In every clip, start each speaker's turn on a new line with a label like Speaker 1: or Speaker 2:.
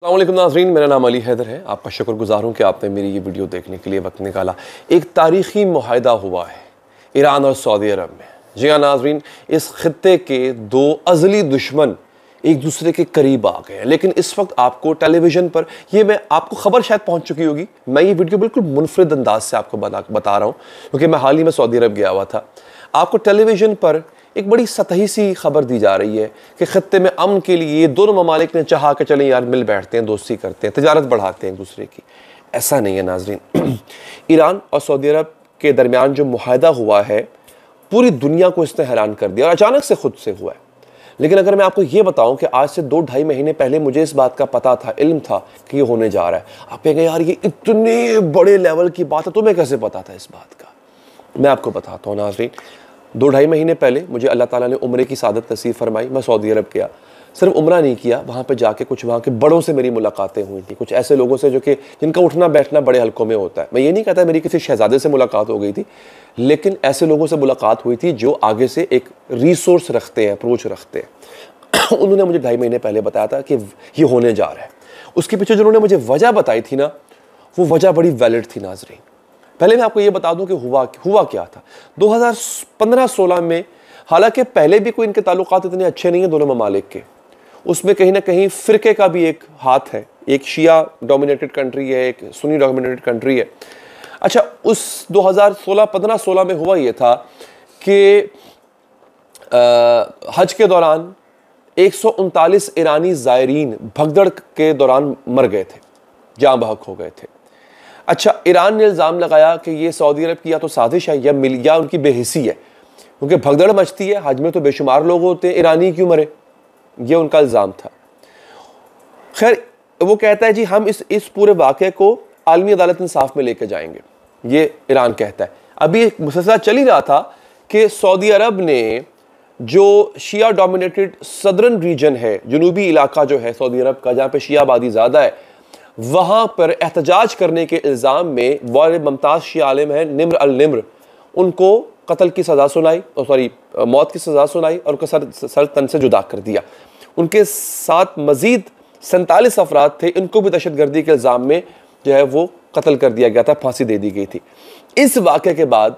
Speaker 1: अस्सलामुअलैकुम नाज़रीन, मेरा नाम अली हैदर है। आपका शुक्रगुजार हूँ कि आपने मेरी ये वीडियो देखने के लिए वक्त निकाला। एक तारीख़ी मुआहदा हुआ है ईरान और सऊदी अरब में। जी हाँ नाज़रीन, इस खित्ते के दो अज़ली दुश्मन एक दूसरे के करीब आ गए हैं। लेकिन इस वक्त आपको टेलीविज़न पर मैं आपको ख़बर शायद पहुँच चुकी होगी। मैं ये वीडियो बिल्कुल मुनफरिद अंदाज से आपको बता रहा हूँ, क्योंकि मैं हाल ही में सऊदी अरब गया हुआ था। आपको टेलीविज़न पर एक बड़ी सतही सी खबर दी जा रही है कि खत्ते में अमन के लिए दोनों ममालिक ने चाहा कि चलें यार मिल बैठते हैं, दोस्ती करते हैं, तजारत बढ़ाते हैं एक दूसरे की। ऐसा नहीं है नाजरीन। ईरान और सऊदी अरब के दरमियान जो मुआहदा हुआ है, पूरी दुनिया को इसने हैरान कर दिया और अचानक से खुद से हुआ है। लेकिन अगर मैं आपको ये बताऊं कि आज से 2-2.5 महीने पहले मुझे इस बात का पता था, इल्म था कि ये होने जा रहा है, आप कहेंगे यार ये इतने बड़े लेवल की बात है, तुम्हें कैसे पता था इस बात का? मैं आपको बताता हूँ नाजरीन। 2-2.5 महीने पहले मुझे अल्लाह ताला ने उम्रे की सादत नसीब फरमाई। मैं सऊदी अरब गया, सिर्फ उम्रा नहीं किया, वहाँ पे जाके कुछ वहाँ के बड़ों से मेरी मुलाकातें हुई थी, कुछ ऐसे लोगों से जो कि जिनका उठना बैठना बड़े हल्कों में होता है। मैं ये नहीं कहता मेरी किसी शहजादे से मुलाकात हो गई थी, लेकिन ऐसे लोगों से मुलाकात हुई थी जो आगे से एक रिसोर्स रखते हैं, अप्रोच रखते हैं। उन्होंने मुझे 2.5 महीने पहले बताया था कि ये होने जा रहा है। उसके पीछे जिन्होंने मुझे वजह बताई थी ना, वो वजह बड़ी वैलिड थी नाजरीन। पहले मैं आपको ये बता दूं कि हुआ क्या था 2015-16 में। हालांकि पहले भी कोई इनके ताल्लुकात इतने अच्छे नहीं हैं दोनों ममालिक के। उसमें कहीं ना कहीं फ़िरके का भी एक हाथ है। एक शिया डोमिनेटेड कंट्री है, एक सुन्नी डोमिनेटेड कंट्री है। अच्छा, उस 2015-16 में हुआ ये था कि हज के दौरान 139 ईरानी ज़ायरीन भगदड़ के दौरान मर गए थे, जाँ बहक हो गए थे। अच्छा, ईरान ने इल्ज़ाम लगाया कि ये सऊदी अरब की या तो साजिश है या उनकी बेहिसी है, क्योंकि भगदड़ मचती है, हज में तो बेशुमार लोग होते हैं, ईरानी क्यों मरे, ये उनका इल्ज़ाम था। खैर, वो कहता है जी हम इस पूरे वाक़े को आलमी अदालत इंसाफ में लेके जाएंगे, ये ईरान कहता है। अभी एक मुसलसल चल ही रहा था कि सऊदी अरब ने जो शिया डोमिनेटेड सदर्न रीजन है, जनूबी इलाका जो है सऊदी अरब का, जहाँ पे शिया आबादी ज़्यादा है, वहाँ पर एहतजाज करने के इल्ज़ाम में वो मुमताज़ शिया आलिम है निम्र अल निम्र, उनको कत्ल की सज़ा सुनाई, मौत की सज़ा सुनाई और उनका सर तन से जुदा कर दिया। उनके साथ मज़ीद 47 अफराद थे, इनको भी दहशतगर्दी के इल्ज़ाम में जो है वो कत्ल कर दिया गया था, फांसी दे दी गई थी। इस वाक़े के बाद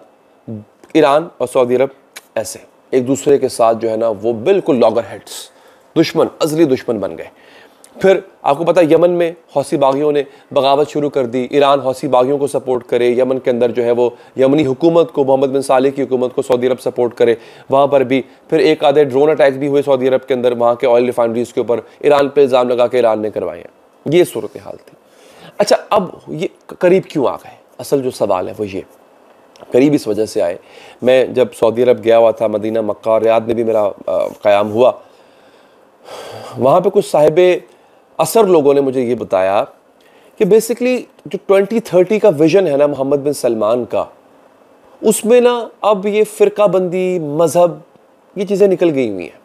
Speaker 1: ईरान और सऊदी अरब ऐसे एक दूसरे के साथ जो है ना वो बिल्कुल लॉगर हेड्स, दुश्मन, अज़ली दुश्मन बन गए। फिर आपको पता है यमन में हौसी बागियों ने बगावत शुरू कर दी। ईरान हौसी बागियों को सपोर्ट करे, यमन के अंदर जो है वो यमनी हुकूमत को, मोहम्मद बिन सालेह की हुकूमत को सऊदी अरब सपोर्ट करे, वहाँ पर भी फिर एक आधे ड्रोन अटैक्स भी हुए सऊदी अरब के अंदर, वहाँ के ऑयल रिफाइनरीज के ऊपर ईरान पे इल्ज़ाम लगा के ईरान ने करवाए हैं। ये सूरत हाल थी। अच्छा, अब ये करीब क्यों आ गए? असल जो सवाल है वो ये करीब इस वजह से आए, मैं जब सऊदी अरब गया हुआ था, मदीना, मक्का और रियाद में भी मेरा क़याम हुआ, वहाँ पर कुछ साहिबे असर लोगों ने मुझे ये बताया कि बेसिकली जो 2030 का विज़न है ना मोहम्मद बिन सलमान का, उसमें ना अब ये फ़िरका बंदी, मज़हब, ये चीज़ें निकल गई हुई हैं।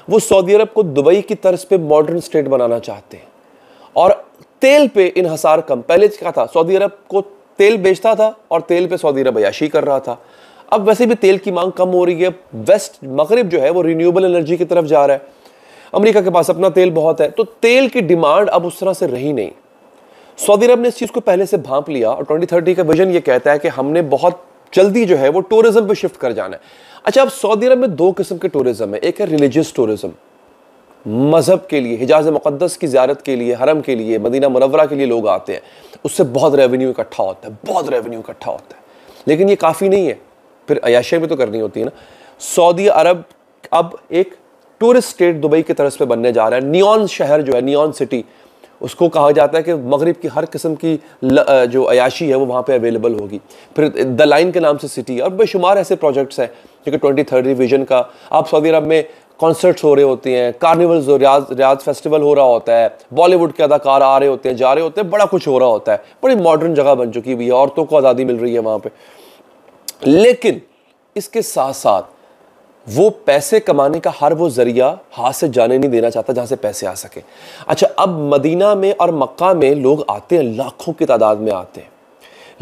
Speaker 1: वो सऊदी अरब को दुबई की तर्ज पे मॉडर्न स्टेट बनाना चाहते हैं और तेल पे इन्हसार कम। पहले क्या था, सऊदी अरब को तेल बेचता था और तेल पे सऊदी अरब अयाशी कर रहा था। अब वैसे भी तेल की मांग कम हो रही है, वेस्ट मगरिब जो है वो रिन्यूएबल एनर्जी की तरफ जा रहा है, अमेरिका के पास अपना तेल बहुत है, तो तेल की डिमांड अब उस तरह से रही नहीं। सऊदी अरब ने इस चीज़ को पहले से भांप लिया और 2030 का विजन ये कहता है कि हमने बहुत जल्दी जो है वो टूरिज्म पे शिफ्ट कर जाना है। अच्छा, अब सऊदी अरब में 2 किस्म के टूरिज्म है। एक है रिलीजियस टूरिज्म, मज़हब के लिए, हिजाज मुक़द्दस की ज़ियारत के लिए, हरम के लिए, मदीना मुनव्वरा के लिए लोग आते हैं, उससे बहुत रेवेन्यू इकट्ठा होता है, बहुत रेवेन्यू इकट्ठा होता है। लेकिन ये काफ़ी नहीं है, फिर अयाशियाँ भी तो करनी होती है ना। सऊदी अरब अब एक टूरिस्ट स्टेट दुबई की तरफ पे बनने जा रहा है। नियॉन शहर जो है, नियॉन सिटी, उसको कहा जाता है कि मगरिब की हर किस्म की जो अयाशी है वो वहाँ पे अवेलेबल होगी। फिर द लाइन के नाम से सिटी और बेशुमार ऐसे प्रोजेक्ट्स हैं जो कि 2030 विजन का। आप सऊदी अरब में कॉन्सर्ट्स हो रहे होते हैं, कार्निवल्स, रियाद फेस्टिवल हो रहा होता है, बॉलीवुड के अदाकार आ रहे होते हैं, जा रहे होते हैं, बड़ा कुछ हो रहा होता है। बड़ी मॉडर्न जगह बन चुकी हुई है, औरतों को आज़ादी मिल रही है वहाँ पर। लेकिन इसके साथ साथ वो पैसे कमाने का हर वो जरिया हाथ से जाने नहीं देना चाहता जहां से पैसे आ सके। अच्छा, अब मदीना में और मक्का में लोग आते हैं, लाखों की तादाद में आते हैं।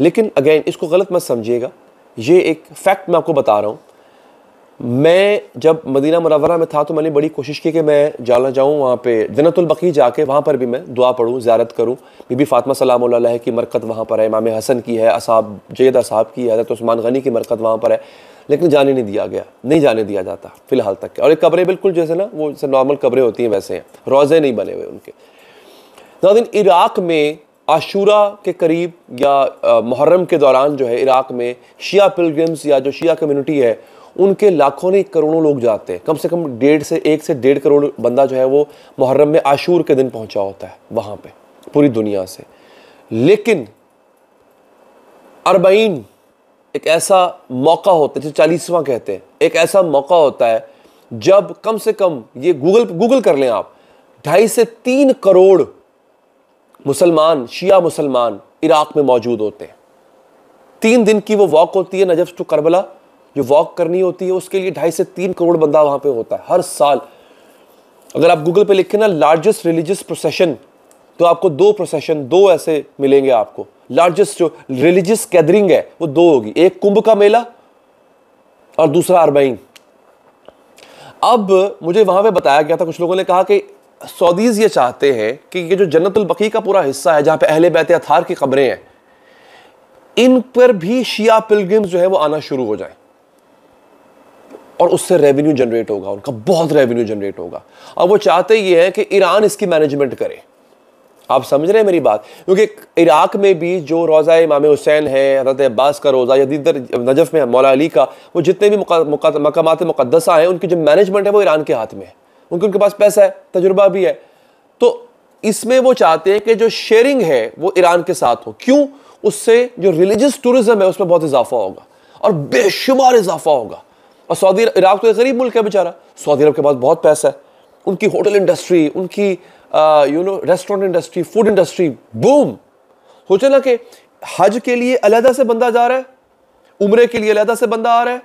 Speaker 1: लेकिन अगेन इसको गलत मत समझिएगा, ये एक फैक्ट मैं आपको बता रहा हूं। मैं जब मदीना मुनव्वरा में था तो मैंने बड़ी कोशिश की कि मैं जाना जाऊँ वहाँ पे जन्नतुल बकी जाके वहाँ पर भी मैं दुआ पढ़ूँ, ज़ियारत करूँ। बीबी फातिमा सलामुल्लाह अलैहा की मरकत वहाँ पर है, इमाम हसन की है, असहाब जयद असहाब की है, हज़रत उस्मान गनी की मरकत वहाँ पर है, लेकिन जाने नहीं दिया गया, नहीं जाने दिया जाता फ़िलहाल तक। और एक कब्रें बिल्कुल जैसे ना वो जैसे नॉर्मल कब्रें होती हैं वैसे हैं, रोज़े नहीं बने हुए उनके। नाज़रीन, इराक़ में आशूरा के करीब या मुहर्रम के दौरान जो है इराक़ में शिया पिलग्रिम्स या जो शिया कम्युनिटी है उनके लाखों नहीं करोड़ों लोग जाते हैं। कम से कम 1 से 1.5 करोड़ बंदा जो है वो मुहर्रम में आशूर के दिन पहुंचा होता है वहाँ पे पूरी दुनिया से। लेकिन अरबईन एक ऐसा मौका होता है जिसे 40वां कहते हैं, एक ऐसा मौका होता है जब कम से कम ये गूगल कर लें आप, 2.5 से 3 करोड़ मुसलमान, शिया मुसलमान इराक़ में मौजूद होते हैं। 3 दिन की वो वॉक होती है नजफ टू करबला, जो वॉक करनी होती है उसके लिए 2.5 से 3 करोड़ बंदा वहां पे होता है हर साल। अगर आप गूगल पे लिखें ना लार्जेस्ट रिलीजियस प्रोसेशन, तो आपको 2 प्रोसेशन, 2 ऐसे मिलेंगे आपको। लार्जेस्ट जो रिलीजियस गैदरिंग है वो 2 होगी, एक कुंभ का मेला और दूसरा अरबईन। अब मुझे वहां पे बताया गया था, कुछ लोगों ने कहा कि सऊदीज ये चाहते हैं कि ये जो जन्नतुल बकी का पूरा हिस्सा है जहां पे अहले बैत अथार की कब्रें हैं, इन पर भी शिया पिलग्रिम्स जो है वो आना शुरू हो जाए और उससे रेवेन्यू जनरेट होगा, उनका बहुत रेवेन्यू जनरेट होगा। और वो चाहते ये हैं कि ईरान इसकी मैनेजमेंट करे। आप समझ रहे हैं मेरी बात? क्योंकि इराक में भी जो रोज़ा इमाम हुसैन है, हज़रत अब्बास का रोज़ा, या इधर नजफ़ में मौला अली का, वो जितने भी मकामात मुक़द्दसा हैं उनकी जो मैनेजमेंट है वो ईरान के हाथ में है। उनके पास पैसा है, तजुर्बा भी है, तो इसमें वो चाहते हैं कि जो शेयरिंग है वो ईरान के साथ हो। क्यों? उससे जो रिलीजियस टूरिज्म है उसमें बहुत इजाफा होगा और बेशुमार इजाफा होगा। और सऊदी इराक तो एक गरीब मुल्क है बेचारा, सऊदी अरब के पास बहुत पैसा है, उनकी होटल इंडस्ट्री, उनकी restaurant industry, food industry boom. सोचे ना कि हज के लिए अलहदा से बंदा जा रहा है, उम्रे के लिए अलहदा से बंदा आ रहा है,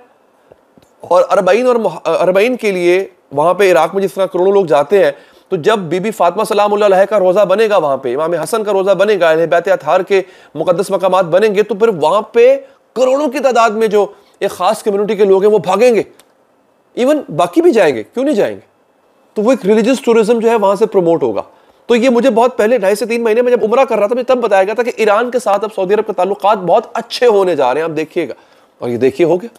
Speaker 1: और अरबईन के लिए वहां पे इराक में जिस तरह करोड़ों लोग जाते हैं। तो जब बीबी फातिमा सलामुल्लाह अलैहा का रोज़ा बनेगा, वहां पे इमाम हसन का रोज़ा बनेगा, अहले बैत अथार के मुकद्दस मकामात बनेंगे, तो फिर वहां पे करोड़ों की तादाद में जो एक खास कम्युनिटी के लोग हैं वो भागेंगे, इवन बाकी भी जाएंगे, क्यों नहीं जाएंगे? तो वो एक रिलीजियस टूरिज्म जो है वहां से प्रमोट होगा। तो ये मुझे बहुत पहले 2.5 से 3 महीने में जब उम्रा कर रहा था, मुझे तब बताया गया था कि ईरान के साथ अब सऊदी अरब के ताल्लुकात बहुत अच्छे होने जा रहे हैं, आप देखिएगा। और ये देखिए हो गया।